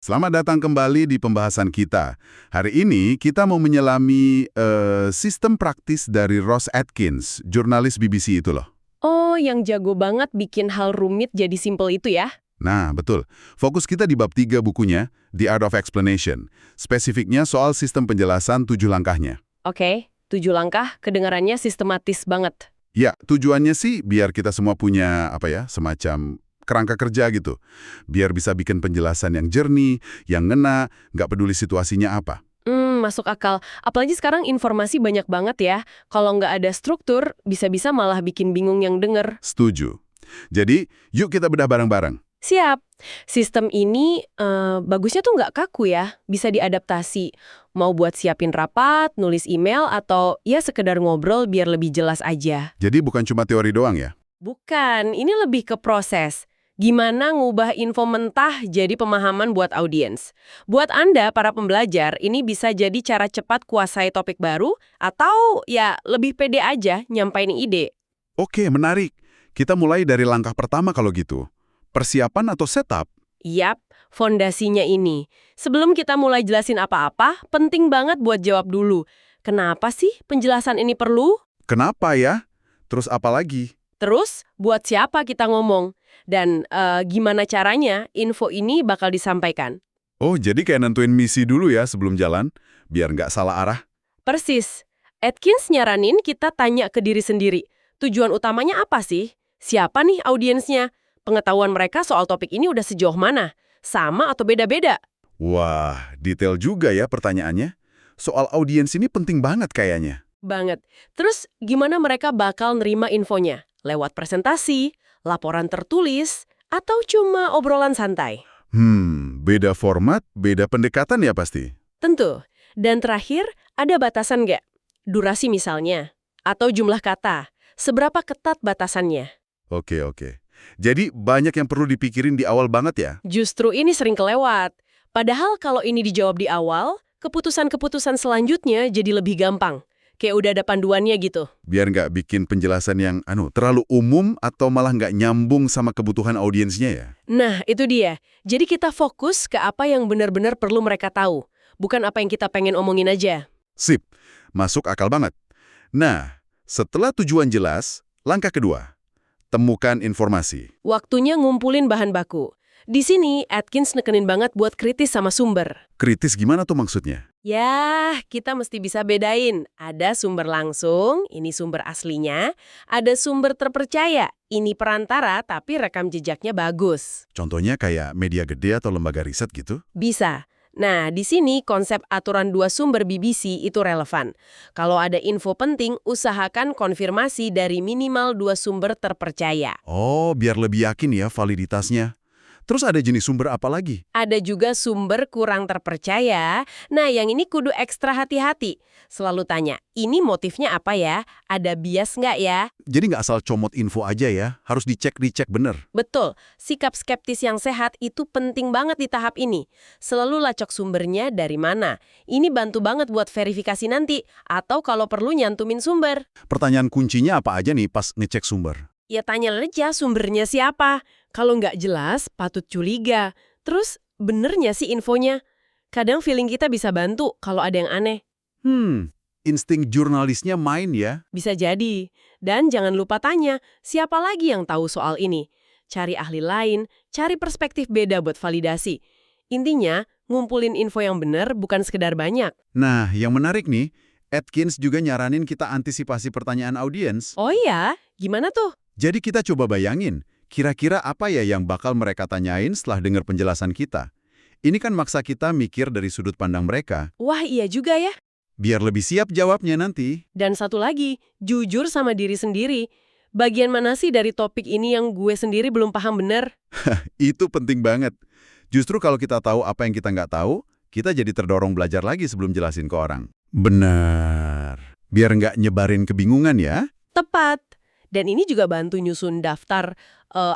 Selamat datang kembali di pembahasan kita. Hari ini kita mau menyelami sistem praktis dari Ross Atkins, jurnalis BBC itu loh. Oh, yang jago banget bikin hal rumit jadi simpel itu ya? Nah, betul. Fokus kita di bab 3 bukunya, The Art of Explanation. Spesifiknya soal sistem penjelasan 7 langkahnya. Oke, 7 langkah kedengarannya sistematis banget. Ya, tujuannya sih biar kita semua punya, semacam kerangka kerja gitu. Biar bisa bikin penjelasan yang jernih, yang ngena, nggak peduli situasinya apa. Masuk akal. Apalagi sekarang informasi banyak banget ya. Kalau nggak ada struktur, bisa-bisa malah bikin bingung yang denger. Setuju. Jadi, yuk kita bedah bareng-bareng. Siap. Sistem ini bagusnya tuh nggak kaku ya. Bisa diadaptasi. Mau buat siapin rapat, nulis email, atau ya sekedar ngobrol biar lebih jelas aja. Jadi bukan cuma teori doang ya? Bukan, ini lebih ke proses. Gimana ngubah info mentah jadi pemahaman buat audiens. Buat Anda, para pembelajar, ini bisa jadi cara cepat kuasai topik baru, atau ya lebih pede aja nyampain ide. Oke, menarik. Kita mulai dari langkah pertama kalau gitu. Persiapan atau setup? Yap, fondasinya ini. Sebelum kita mulai jelasin apa-apa, penting banget buat jawab dulu. Kenapa sih penjelasan ini perlu? Kenapa ya? Terus apa lagi? Terus, buat siapa kita ngomong? Dan gimana caranya info ini bakal disampaikan? Oh, jadi kayak nentuin misi dulu ya sebelum jalan, biar nggak salah arah. Persis. Atkins nyaranin kita tanya ke diri sendiri. Tujuan utamanya apa sih? Siapa nih audiensnya? Pengetahuan mereka soal topik ini udah sejauh mana? Sama atau beda-beda? Wah, detail juga ya pertanyaannya. Soal audiens ini penting banget kayaknya. Banget. Terus gimana mereka bakal nerima infonya? Lewat presentasi, laporan tertulis, atau cuma obrolan santai? Beda format, beda pendekatan ya pasti. Tentu. Dan terakhir, ada batasan nggak? Durasi misalnya. Atau jumlah kata. Seberapa ketat batasannya? Oke. Jadi banyak yang perlu dipikirin di awal banget ya? Justru ini sering kelewat. Padahal kalau ini dijawab di awal, keputusan-keputusan selanjutnya jadi lebih gampang. Kayak udah ada panduannya gitu. Biar nggak bikin penjelasan yang terlalu umum atau malah nggak nyambung sama kebutuhan audiensnya ya? Nah, itu dia. Jadi kita fokus ke apa yang benar-benar perlu mereka tahu. Bukan apa yang kita pengen omongin aja. Sip, masuk akal banget. Nah, setelah tujuan jelas, langkah kedua, temukan informasi. Waktunya ngumpulin bahan baku. Di sini, Atkins nekenin banget buat kritis sama sumber. Kritis gimana tuh maksudnya? Ya, kita mesti bisa bedain. Ada sumber langsung, ini sumber aslinya. Ada sumber terpercaya, ini perantara tapi rekam jejaknya bagus. Contohnya kayak media gede atau lembaga riset gitu? Bisa. Nah, di sini konsep aturan 2 sumber BBC itu relevan. Kalau ada info penting, usahakan konfirmasi dari minimal 2 sumber terpercaya. Oh, biar lebih yakin ya validitasnya. Terus ada jenis sumber apa lagi? Ada juga sumber kurang terpercaya. Nah, yang ini kudu ekstra hati-hati. Selalu tanya, ini motifnya apa ya? Ada bias nggak ya? Jadi nggak asal comot info aja ya, harus dicek bener. Betul, sikap skeptis yang sehat itu penting banget di tahap ini. Selalu lacok sumbernya dari mana. Ini bantu banget buat verifikasi nanti. Atau kalau perlu nyantumin sumber. Pertanyaan kuncinya apa aja nih pas ngecek sumber? Ya tanya aja sumbernya siapa. Kalau nggak jelas, patut curiga. Terus, benernya sih infonya? Kadang feeling kita bisa bantu kalau ada yang aneh. Insting jurnalisnya main ya? Bisa jadi. Dan jangan lupa tanya, siapa lagi yang tahu soal ini? Cari ahli lain, cari perspektif beda buat validasi. Intinya, ngumpulin info yang benar bukan sekedar banyak. Nah, yang menarik nih, Atkins juga nyaranin kita antisipasi pertanyaan audiens. Oh iya? Gimana tuh? Jadi kita coba bayangin, kira-kira apa ya yang bakal mereka tanyain setelah dengar penjelasan kita? Ini kan maksa kita mikir dari sudut pandang mereka, Wah iya juga ya. biar lebih siap jawabnya nanti. Dan satu lagi, jujur sama diri sendiri. Bagian mana sih dari topik ini yang gue sendiri belum paham bener? Itu penting banget. Justru kalau kita tahu apa yang kita nggak tahu, kita jadi terdorong belajar lagi sebelum jelasin ke orang. Benar. Biar nggak nyebarin kebingungan ya. Tepat. Dan ini juga bantu nyusun daftar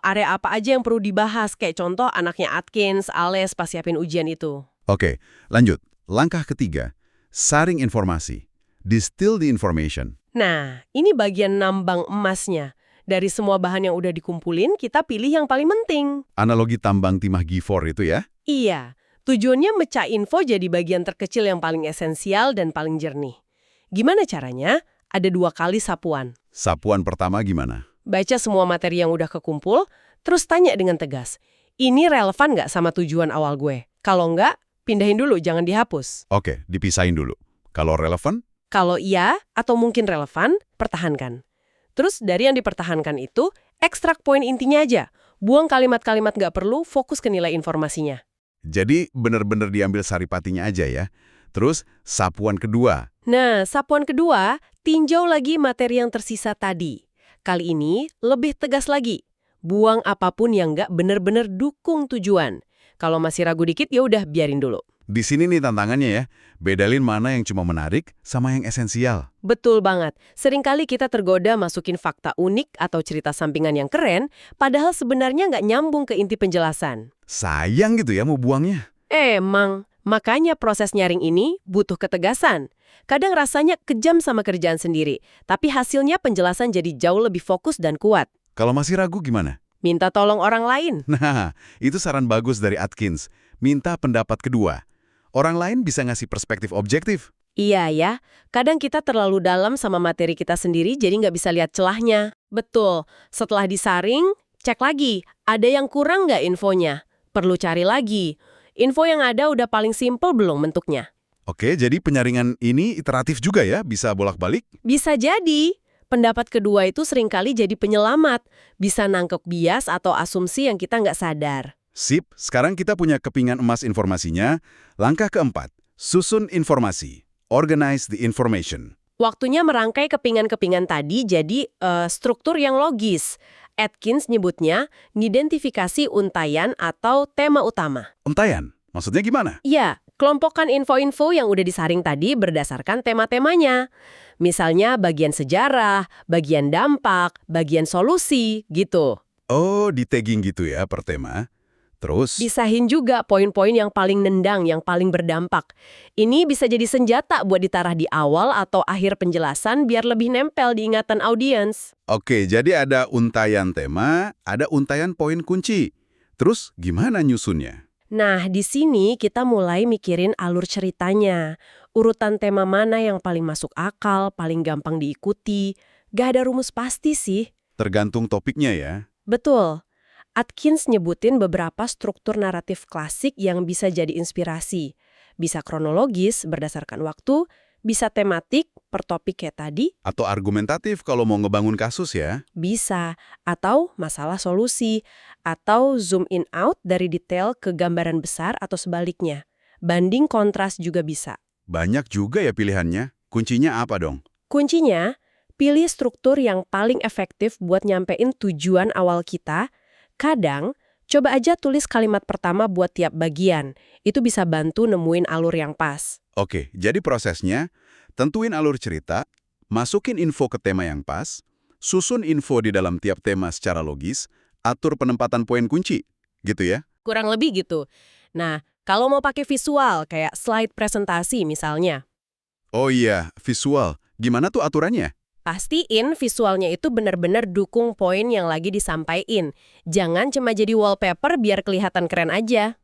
area apa aja yang perlu dibahas. Kayak contoh anaknya Atkins, Ales pas siapin ujian itu. Oke, lanjut. Langkah ketiga, saring informasi. Distill the information. Nah, ini bagian nambang emasnya. Dari semua bahan yang udah dikumpulin, kita pilih yang paling penting. Analogi tambang timah Gifor itu ya? Iya, Tujuannya mecah info jadi bagian terkecil yang paling esensial dan paling jernih. Gimana caranya? Ada 2 kali sapuan. Sapuan pertama gimana? Baca semua materi yang udah kekumpul, terus tanya dengan tegas. Ini relevan nggak sama tujuan awal gue? Kalau nggak, pindahin dulu, jangan dihapus. Oke, dipisahin dulu. Kalau relevan? Kalau iya, atau mungkin relevan, pertahankan. Terus dari yang dipertahankan itu, ekstrak poin intinya aja. Buang kalimat-kalimat nggak perlu, fokus ke nilai informasinya. Jadi benar-benar diambil saripatinya aja ya. Terus sapuan kedua. Nah, sapuan kedua, tinjau lagi materi yang tersisa tadi. Kali ini lebih tegas lagi. Buang apapun yang nggak benar-benar dukung tujuan. Kalau masih ragu dikit, ya udah biarin dulu. Di sini nih tantangannya ya. Bedain mana yang cuma menarik sama yang esensial. Betul banget. Seringkali kita tergoda masukin fakta unik atau cerita sampingan yang keren, padahal sebenarnya nggak nyambung ke inti penjelasan. Sayang gitu ya mau buangnya. Emang, makanya proses nyaring ini butuh ketegasan. Kadang rasanya kejam sama kerjaan sendiri, tapi hasilnya penjelasan jadi jauh lebih fokus dan kuat. Kalau masih ragu gimana? Minta tolong orang lain. Nah, itu saran bagus dari Atkins. Minta pendapat kedua. Orang lain bisa ngasih perspektif objektif. Iya ya, kadang kita terlalu dalam sama materi kita sendiri jadi nggak bisa lihat celahnya. Betul, setelah disaring, cek lagi, ada yang kurang nggak infonya? Perlu cari lagi. Info yang ada udah paling simpel belum bentuknya? Oke, jadi penyaringan ini iteratif juga ya? Bisa bolak-balik? Bisa jadi. Pendapat kedua itu seringkali jadi penyelamat. Bisa nangkep bias atau asumsi yang kita nggak sadar. Sip, sekarang kita punya kepingan emas informasinya. Langkah keempat, susun informasi. Organize the information. Waktunya merangkai kepingan-kepingan tadi jadi struktur yang logis. Atkins nyebutnya ngidentifikasi untayan atau tema utama. Untayan? Maksudnya gimana? Ya, kelompokkan info-info yang udah disaring tadi berdasarkan tema-temanya. Misalnya bagian sejarah, bagian dampak, bagian solusi, gitu. Oh, di tagging gitu ya per tema. Terus? Pisahin juga poin-poin yang paling nendang, yang paling berdampak. Ini bisa jadi senjata buat ditaruh di awal atau akhir penjelasan biar lebih nempel di ingatan audiens. Oke, jadi ada untayan tema, ada untayan poin kunci. Terus gimana nyusunnya? Nah, di sini kita mulai mikirin alur ceritanya. Urutan tema mana yang paling masuk akal, paling gampang diikuti. Gak ada rumus pasti sih. Tergantung topiknya ya. Betul. Atkins nyebutin beberapa struktur naratif klasik yang bisa jadi inspirasi. Bisa kronologis berdasarkan waktu, bisa tematik per topik kayak tadi. Atau argumentatif kalau mau ngebangun kasus ya. Bisa. Atau masalah solusi. Atau zoom in out dari detail ke gambaran besar atau sebaliknya. Banding kontras juga bisa. Banyak juga ya pilihannya. Kuncinya apa dong? Kuncinya, pilih struktur yang paling efektif buat nyampein tujuan awal kita. Kadang, coba aja tulis kalimat pertama buat tiap bagian. Itu bisa bantu nemuin alur yang pas. Oke, jadi prosesnya, tentuin alur cerita, masukin info ke tema yang pas, susun info di dalam tiap tema secara logis, atur penempatan poin kunci. Gitu ya? Kurang lebih gitu. Nah, kalau mau pakai visual, kayak slide presentasi misalnya, Oh iya, visual. Gimana tuh aturannya? pastiin visualnya itu benar-benar dukung poin yang lagi disampaikan. Jangan cuma jadi wallpaper biar kelihatan keren aja.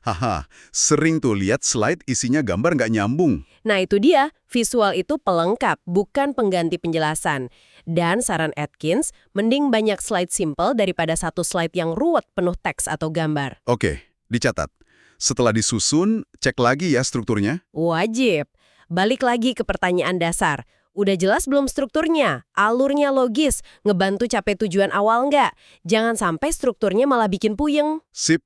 Haha, sering tuh lihat slide isinya gambar nggak nyambung. Nah itu dia, visual itu pelengkap, bukan pengganti penjelasan. Dan saran Atkins, mending banyak slide simple daripada satu slide yang ruwet penuh teks atau gambar. Oke, dicatat. Setelah disusun, cek lagi ya strukturnya. Wajib. Balik lagi ke pertanyaan dasar. Udah jelas belum strukturnya? Alurnya logis? Ngebantu capai tujuan awal nggak? Jangan sampai strukturnya malah bikin puyeng. Sip.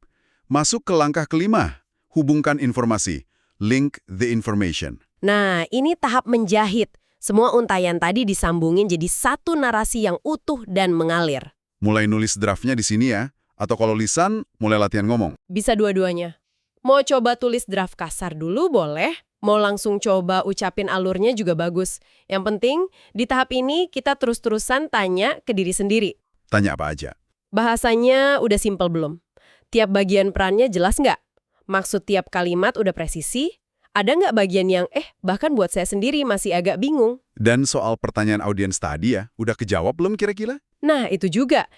Masuk ke langkah kelima. Hubungkan informasi. Link the information. Nah, ini tahap menjahit. Semua untayan tadi disambungin jadi satu narasi yang utuh dan mengalir. Mulai nulis draftnya di sini ya. Atau kalau lisan, mulai latihan ngomong. Bisa dua-duanya. Mau coba tulis draft kasar dulu boleh. Mau langsung coba ucapin alurnya juga bagus. Yang penting, di tahap ini kita terus-terusan tanya ke diri sendiri. Tanya apa aja. Bahasanya udah simpel belum? Tiap bagian perannya jelas nggak? Maksud tiap kalimat udah presisi? Ada nggak bagian yang, bahkan buat saya sendiri masih agak bingung? Dan soal pertanyaan audiens tadi ya, udah kejawab belum kira-kira? Nah, itu juga.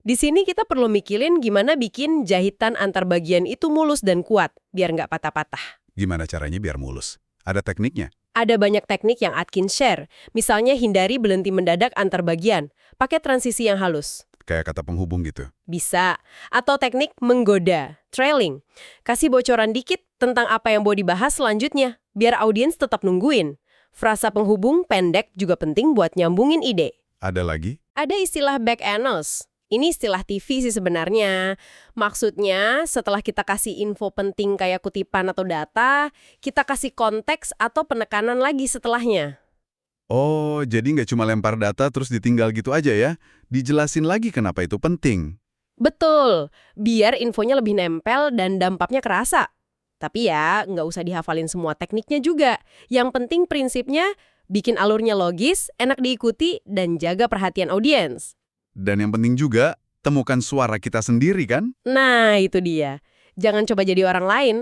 Di sini kita perlu mikirin gimana bikin jahitan antar bagian itu mulus dan kuat, biar nggak patah-patah. Gimana caranya biar mulus? Ada tekniknya? Ada banyak teknik yang Atkins share, misalnya hindari berhenti mendadak antar bagian, pakai transisi yang halus. Kayak kata penghubung gitu. Bisa. Atau teknik menggoda, trailing. Kasih bocoran dikit tentang apa yang mau dibahas selanjutnya, biar audiens tetap nungguin. Frasa penghubung pendek juga penting buat nyambungin ide. Ada lagi? Ada istilah back annals. Ini istilah TV sih sebenarnya. Maksudnya, setelah kita kasih info penting kayak kutipan atau data, kita kasih konteks atau penekanan lagi setelahnya. Oh, jadi nggak cuma lempar data terus ditinggal gitu aja ya? Dijelasin lagi kenapa itu penting. Betul, biar infonya lebih nempel dan dampaknya kerasa. Tapi ya, nggak usah dihafalin semua tekniknya juga. Yang penting prinsipnya, bikin alurnya logis, enak diikuti, dan jaga perhatian audiens. Dan yang penting juga, temukan suara kita sendiri kan? Nah, itu dia. Jangan coba jadi orang lain.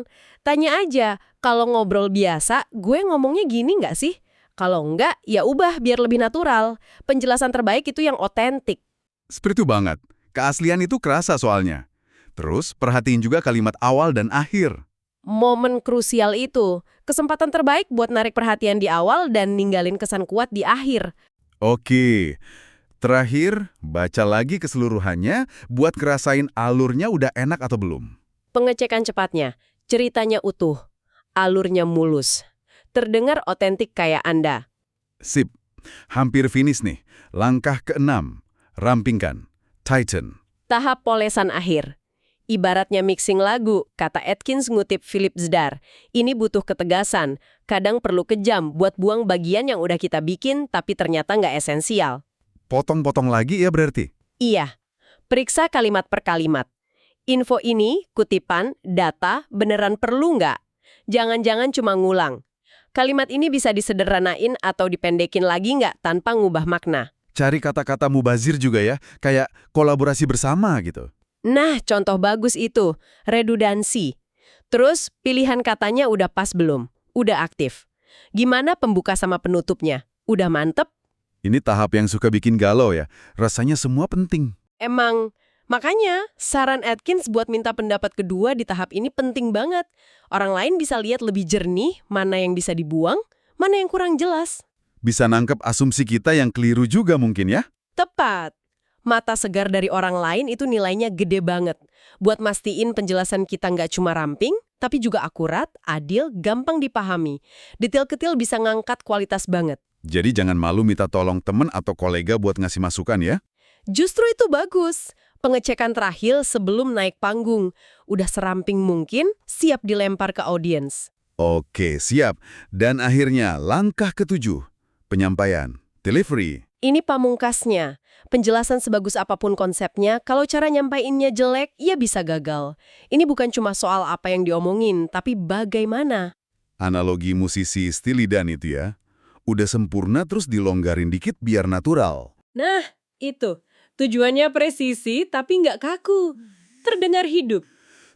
Tanya aja, kalau ngobrol biasa, gue ngomongnya gini nggak sih? Kalau enggak, ya ubah biar lebih natural. Penjelasan terbaik itu yang otentik. Seperti itu banget. Keaslian itu kerasa soalnya. Terus, perhatiin juga kalimat awal dan akhir. Momen krusial itu, kesempatan terbaik buat narik perhatian di awal dan ninggalin kesan kuat di akhir. Oke. Terakhir, baca lagi keseluruhannya buat ngerasain alurnya udah enak atau belum. Pengecekan cepatnya, ceritanya utuh, alurnya mulus. Terdengar otentik kayak Anda. Sip. Hampir finish nih. Langkah ke-6. Rampingkan. Tighten. Tahap polesan akhir. Ibaratnya mixing lagu, kata Atkins ngutip Philip Zdar. Ini butuh ketegasan, kadang perlu kejam buat buang bagian yang udah kita bikin tapi ternyata nggak esensial. Potong-potong lagi ya berarti? Iya, periksa kalimat per kalimat. Info ini, kutipan, data, beneran perlu nggak? Jangan-jangan cuma ngulang. Kalimat ini bisa disederhanain atau dipendekin lagi nggak tanpa ngubah makna. Cari kata-kata mubazir juga ya, kayak kolaborasi bersama gitu. Nah, contoh bagus itu, redundansi. Terus, pilihan katanya udah pas belum? Udah aktif. Gimana pembuka sama penutupnya? Udah mantep? Ini tahap yang suka bikin galau ya, rasanya semua penting. Emang, makanya saran Atkins buat minta pendapat kedua di tahap ini penting banget. Orang lain bisa lihat lebih jernih mana yang bisa dibuang, mana yang kurang jelas. Bisa nangkep asumsi kita yang keliru juga mungkin ya? Tepat. Mata segar dari orang lain itu nilainya gede banget. Buat mastiin penjelasan kita nggak cuma ramping, tapi juga akurat, adil, gampang dipahami. Detail-detail bisa ngangkat kualitas banget. Jadi jangan malu minta tolong temen atau kolega buat ngasih masukan ya? Justru itu bagus. Pengecekan terakhir sebelum naik panggung. Udah seramping mungkin, siap dilempar ke audiens. Oke, siap. Dan akhirnya langkah ke-7, penyampaian, delivery. Ini pamungkasnya. Penjelasan sebagus apapun konsepnya, kalau cara nyampainnya jelek, ya bisa gagal. Ini bukan cuma soal apa yang diomongin, tapi bagaimana. Analogi musisi Steely Dan itu ya. Udah sempurna terus dilonggarin dikit biar natural. Nah, itu. Tujuannya presisi, tapi nggak kaku. Terdengar hidup.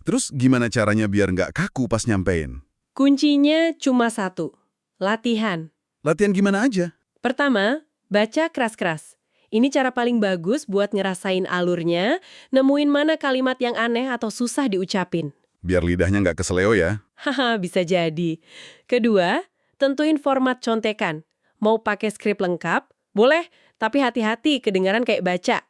Terus gimana caranya biar nggak kaku pas nyampein? Kuncinya cuma satu. Latihan. Latihan gimana aja? Pertama, baca keras-keras. Ini cara paling bagus buat ngerasain alurnya, nemuin mana kalimat yang aneh atau susah diucapin. Biar lidahnya nggak keseleo ya. Haha, bisa jadi. Kedua, tentuin format contekan. Mau pakai skrip lengkap? Boleh, tapi hati-hati kedengaran kayak baca.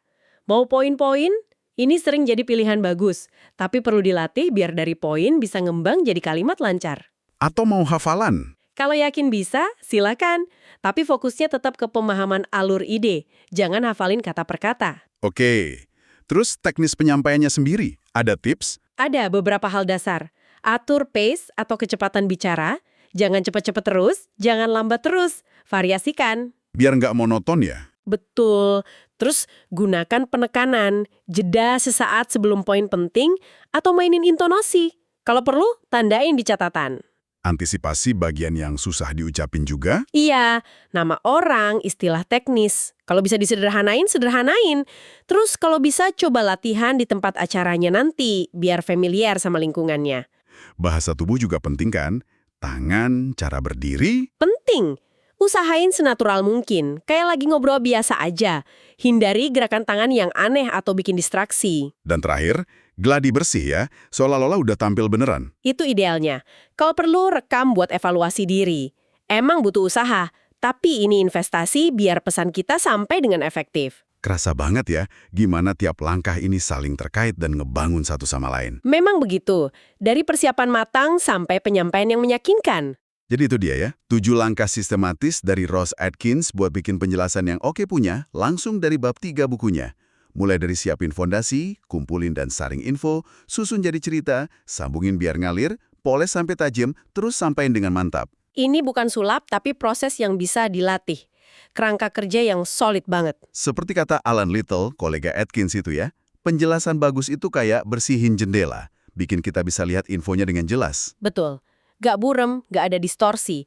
Mau poin-poin? Ini sering jadi pilihan bagus, tapi perlu dilatih biar dari poin bisa ngembang jadi kalimat lancar. Atau mau hafalan? Kalau yakin bisa, silakan. Tapi fokusnya tetap ke pemahaman alur ide. Jangan hafalin kata per kata. Oke. Terus teknis penyampaiannya sendiri, ada tips? Ada beberapa hal dasar. Atur pace atau kecepatan bicara. Jangan cepat-cepat terus, jangan lambat terus. Variasikan. Biar nggak monoton ya? Betul. Terus gunakan penekanan, jeda sesaat sebelum poin penting, atau mainin intonasi. Kalau perlu, tandain di catatan. Antisipasi bagian yang susah diucapin juga? Iya, nama orang, istilah teknis. Kalau bisa disederhanain, sederhanain. Terus kalau bisa coba latihan di tempat acaranya nanti, biar familiar sama lingkungannya. Bahasa tubuh juga penting kan? Tangan, cara berdiri. Penting. Usahain senatural mungkin, kayak lagi ngobrol biasa aja. Hindari gerakan tangan yang aneh atau bikin distraksi. Dan terakhir, gladi bersih ya, seolah-olah udah tampil beneran. Itu idealnya. Kalau perlu, rekam buat evaluasi diri. Emang butuh usaha, tapi ini investasi biar pesan kita sampai dengan efektif. Kerasa banget ya, gimana tiap langkah ini saling terkait dan ngebangun satu sama lain. Memang begitu, dari persiapan matang sampai penyampaian yang meyakinkan. Jadi itu dia ya, 7 langkah sistematis dari Ross Atkins buat bikin penjelasan yang oke punya, langsung dari bab 3 bukunya. Mulai dari siapin fondasi, kumpulin dan saring info, susun jadi cerita, sambungin biar ngalir, poles sampai tajam, terus sampaikan dengan mantap. Ini bukan sulap, tapi proses yang bisa dilatih. Kerangka kerja yang solid banget. Seperti kata Alan Little, kolega Atkins itu ya, penjelasan bagus itu kayak bersihin jendela, bikin kita bisa lihat infonya dengan jelas. Betul. Gak burem, gak ada distorsi.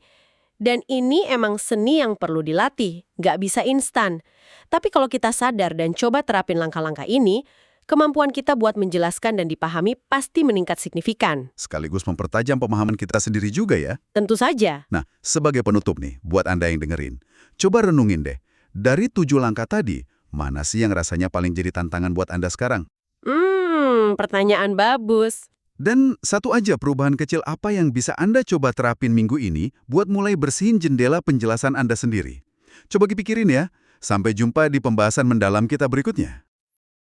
Dan ini emang seni yang perlu dilatih, gak bisa instan. Tapi kalau kita sadar dan coba terapin langkah-langkah ini, kemampuan kita buat menjelaskan dan dipahami pasti meningkat signifikan. Sekaligus mempertajam pemahaman kita sendiri juga ya. Tentu saja. Nah, sebagai penutup nih, buat Anda yang dengerin, coba renungin deh, dari 7 langkah tadi, mana sih yang rasanya paling jadi tantangan buat Anda sekarang? Pertanyaan bagus. Dan satu aja perubahan kecil apa yang bisa Anda coba terapin minggu ini buat mulai bersihin jendela penjelasan Anda sendiri. Coba dipikirin ya. Sampai jumpa di pembahasan mendalam kita berikutnya.